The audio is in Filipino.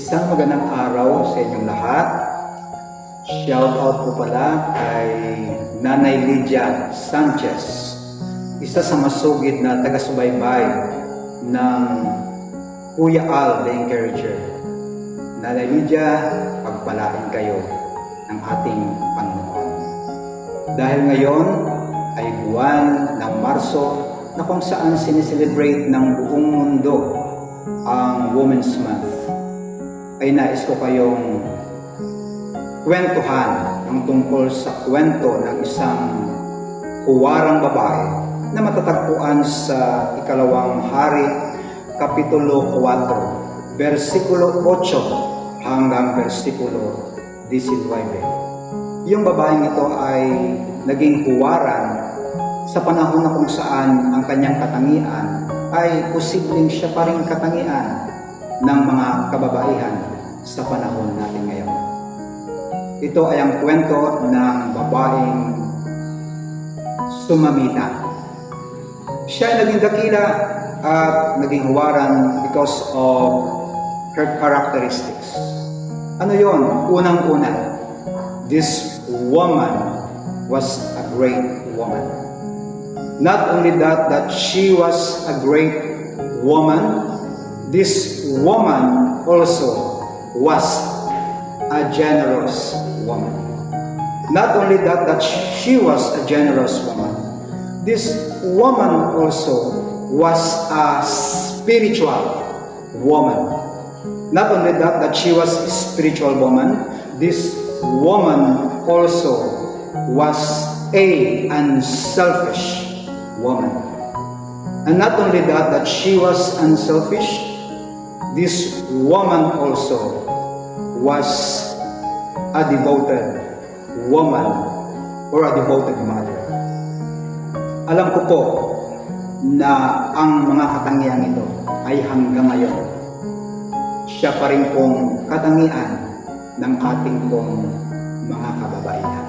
Isang magandang araw sa inyong lahat. Shout out po pala kay Nanay Lydia Sanchez, isa sa masugid na taga-subaybay ng Kuya Al the Encourager. Nanay Lydia, pagpalain kayo ng ating Panginoon. Dahil ngayon ay buwan ng Marso na kung saan sineselebrate ng buong mundo ang Women's Month, ay nais ko kayong kwentuhan ang tungkol sa kwento ng isang huwarang babae na matatagpuan sa Ikalawang Hari, Kapitulo 4, versikulo 8 hanggang versikulo 19. Yung babaeng ito ay naging huwaran sa panahon na kung saan ang kanyang katangian ay posibleng siya pa rin katangian ng mga kababaihan sa panahon natin ngayon. Ito ay ang kwento ng babaeng Sumamita. Siya ay naging dakila at naging huwaran because of her characteristics. Ano yon? Unang-una, this woman was a great woman. Not only that she was a great woman, this woman also was a generous woman. Not only that she was a generous woman, this woman also was a spiritual woman. Not only that she was a spiritual woman, this woman also was a unselfish woman. And not only that she was unselfish, this woman also was a devoted woman or a devoted mother. Alam ko po na ang mga katangian ito ay hanggang ngayon siya pa rin pong katangian ng ating pong mga kababaihan.